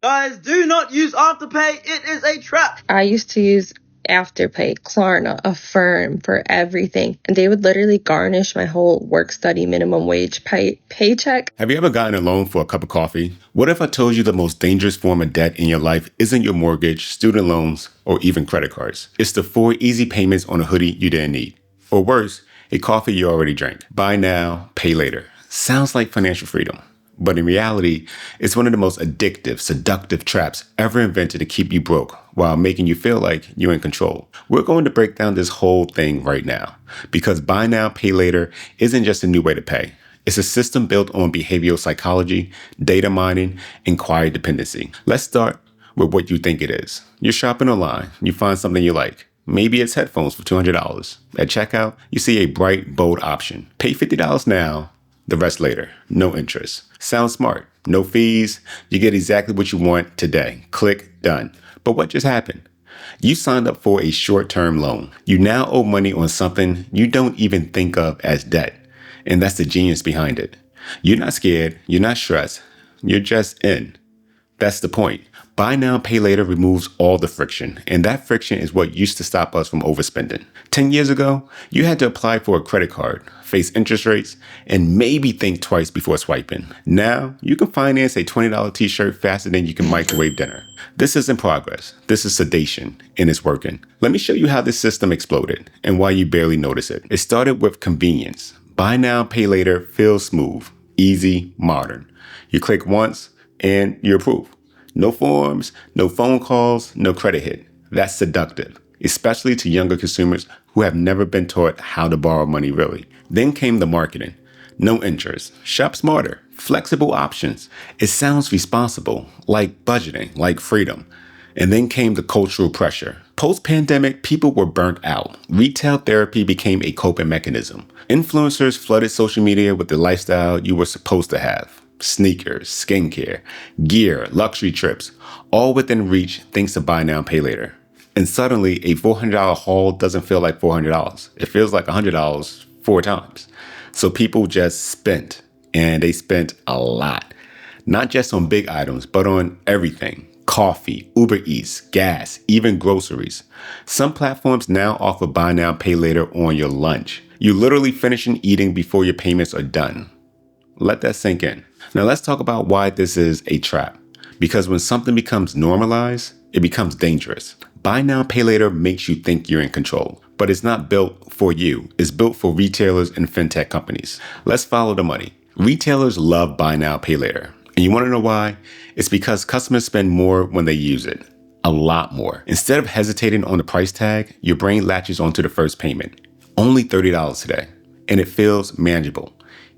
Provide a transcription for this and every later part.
Guys, do not use Afterpay. It is a trap. I used to use Afterpay, Klarna, Affirm for everything. And they would literally garnish my whole work-study minimum wage paycheck. Have you ever gotten a loan for a cup of coffee? What if I told you the most dangerous form of debt in your life isn't your mortgage, student loans, or even credit cards? It's the 4 easy payments on a hoodie you didn't need. Or worse, a coffee you already drank. Buy now, pay later. Sounds like financial freedom. But in reality, it's one of the most addictive, seductive traps ever invented to keep you broke while making you feel like you're in control. We're going to break down this whole thing right now because buy now, pay later isn't just a new way to pay. It's a system built on behavioral psychology, data mining, and quiet dependency. Let's start with what you think it is. You're shopping online, you find something you like. Maybe it's headphones for $200. At checkout, you see a bright, bold option. Pay $50 now. The rest later. No interest. Sounds smart. No fees. You get exactly what you want today. Click done. But what just happened? You signed up for a short-term loan. You now owe money on something you don't even think of as debt. And that's the genius behind it. You're not scared. You're not stressed. You're just in. That's the point. Buy now, pay later removes all the friction. And that friction is what used to stop us from overspending. 10 years ago, you had to apply for a credit card, face interest rates, and maybe think twice before swiping. Now, you can finance a $20 t-shirt faster than you can microwave dinner. This isn't progress. This is sedation, and it's working. Let me show you how this system exploded and why you barely notice it. It started with convenience. Buy now, pay later feels smooth, easy, modern. You click once, and you're approved. No forms, no phone calls, no credit hit. That's seductive, especially to younger consumers who have never been taught how to borrow money really. Then came the marketing. No interest, shop smarter, flexible options. It sounds responsible, like budgeting, like freedom. And then came the cultural pressure. Post-pandemic, people were burnt out. Retail therapy became a coping mechanism. Influencers flooded social media with the lifestyle you were supposed to have. Sneakers, skincare, gear, luxury trips, all within reach thanks to buy now, pay later. And suddenly a $400 haul doesn't feel like $400. It feels like $100 4 times. So people just spent, and they spent a lot. Not just on big items, but on everything. Coffee, Uber Eats, gas, even groceries. Some platforms now offer buy now, pay later on your lunch. You're literally finishing eating before your payments are done. Let that sink in. Now let's talk about why this is a trap. Because when something becomes normalized, it becomes dangerous. Buy now, pay later makes you think you're in control. But it's not built for you. It's built for retailers and fintech companies. Let's follow the money. Retailers love buy now, pay later. And you want to know why? It's because customers spend more when they use it. A lot more. Instead of hesitating on the price tag, your brain latches onto the first payment. Only $30 today. And it feels manageable,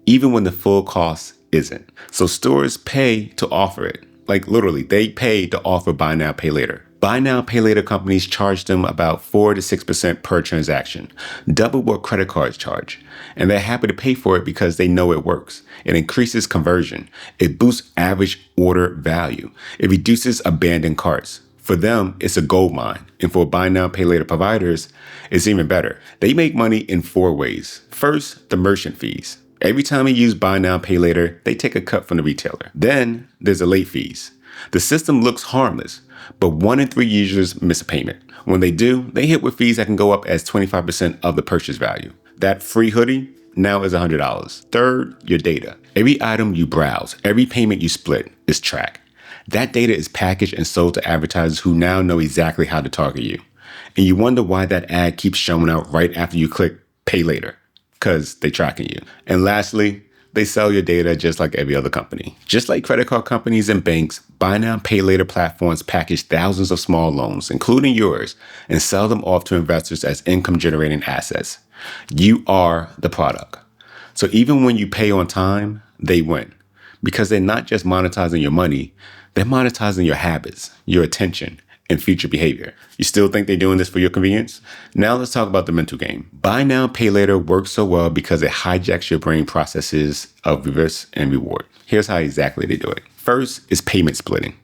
even when the full cost isn't. So stores pay to offer it. Like literally, they pay to offer buy now, pay later. Buy now, pay later companies charge them about 4 to 6% per transaction, double what credit cards charge. And they're happy to pay for it because they know it works. It increases conversion. It boosts average order value. It reduces abandoned carts. For them, it's a gold mine. And for buy now, pay later providers, it's even better. They make money in 4 ways. First, the merchant fees. Every time you use buy now, pay later, they take a cut from the retailer. Then there's the late fees. The system looks harmless, but 1 in 3 users miss a payment. When they do, they hit with fees that can go up as 25% of the purchase value. That free hoodie now is $100. Third, your data. Every item you browse, every payment you split is tracked. That data is packaged and sold to advertisers who now know exactly how to target you. And you wonder why that ad keeps showing up right after you click pay later. Because they're tracking you. And lastly, they sell your data just like every other company. Just like credit card companies and banks, buy now, pay later platforms package thousands of small loans, including yours, and sell them off to investors as income-generating assets. You are the product. So even when you pay on time, they win. Because they're not just monetizing your money, they're monetizing your habits, your attention, and future behavior. You still think they're doing this for your convenience? Now let's talk about the mental game. Buy now, pay later works so well because it hijacks your brain processes of risk and reward. Here's how exactly they do it. First is payment splitting.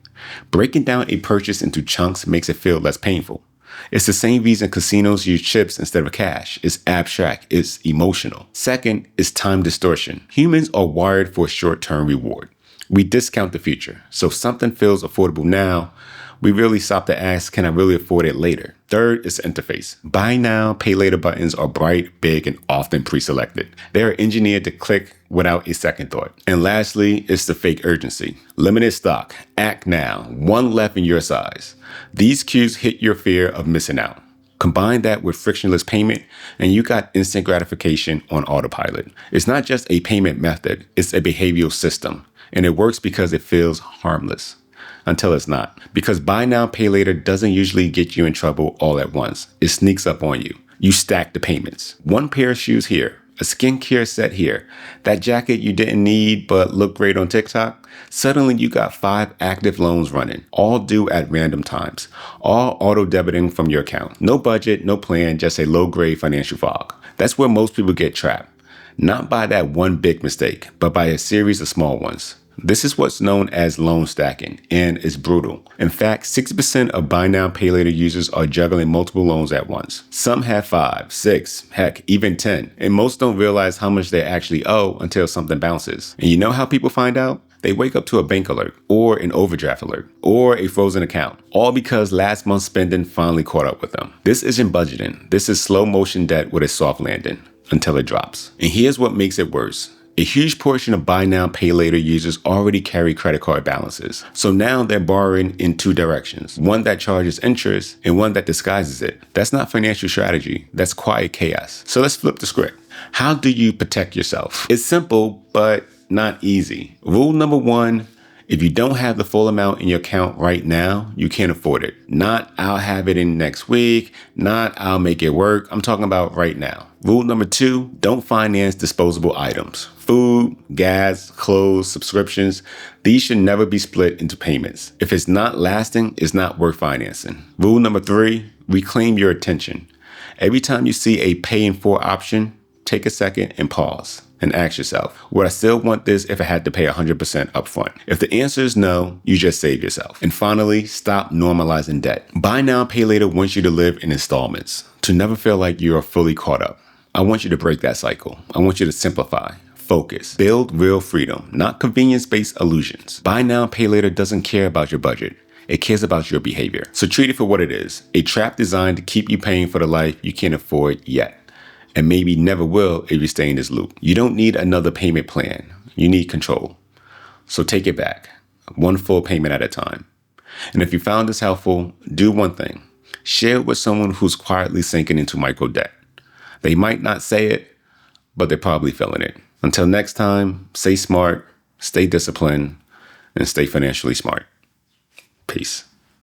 Breaking down a purchase into chunks makes it feel less painful. It's the same reason casinos use chips instead of cash. It's abstract. It's emotional. Second is time distortion. Humans are wired for short-term reward. We discount the future. So if something feels affordable now, we really stop to ask, can I really afford it later? Third is the interface. Buy now, pay later buttons are bright, big, and often pre-selected. They are engineered to click without a second thought. And lastly, it's the fake urgency. Limited stock, act now, one left in your size. These cues hit your fear of missing out. Combine that with frictionless payment, and you got instant gratification on autopilot. It's not just a payment method, it's a behavioral system. And it works because it feels harmless. Until it's not. Because buy now, pay later doesn't usually get you in trouble all at once. It sneaks up on you. You stack the payments. One pair of shoes here, a skincare set here, that jacket you didn't need but looked great on TikTok. Suddenly you got 5 active loans running, all due at random times, all auto-debiting from your account. No budget, no plan, just a low-grade financial fog. That's where most people get trapped. Not by that one big mistake, but by a series of small ones. This is what's known as loan stacking, and it's brutal. In fact, 60% of buy now, pay later users are juggling multiple loans at once. Some have 5, 6, heck, even 10, and most don't realize how much they actually owe until something bounces. And you know how people find out? They wake up to a bank alert, or an overdraft alert, or a frozen account, all because last month's spending finally caught up with them. This isn't budgeting. This is slow motion debt with a soft landing until it drops. And here's what makes it worse. A huge portion of buy now, pay later users already carry credit card balances. So now they're borrowing in 2 directions. One that charges interest and one that disguises it. That's not financial strategy. That's quiet chaos. So let's flip the script. How do you protect yourself? It's simple, but not easy. Rule number 1, if you don't have the full amount in your account right now, you can't afford it. Not I'll have it in next week, not I'll make it work. I'm talking about right now. Rule number 2, don't finance disposable items. Food, gas, clothes, subscriptions, these should never be split into payments. If it's not lasting, it's not worth financing. Rule number 3, reclaim your attention. Every time you see a pay in 4 option, take a second and pause and ask yourself, would I still want this if I had to pay 100% upfront? If the answer is no, you just save yourself. And finally, stop normalizing debt. Buy now, pay later wants you to live in installments, to never feel like you are fully caught up. I want you to break that cycle. I want you to simplify, focus, build real freedom, not convenience-based illusions. Buy now, pay later doesn't care about your budget. It cares about your behavior. So treat it for what it is, a trap designed to keep you paying for the life you can't afford yet. And maybe never will if you stay in this loop. You don't need another payment plan. You need control. So take it back, one full payment at a time. And if you found this helpful, do one thing. Share it with someone who's quietly sinking into micro debt. They might not say it, but they're probably feeling it. Until next time, stay smart, stay disciplined, and stay financially smart. Peace.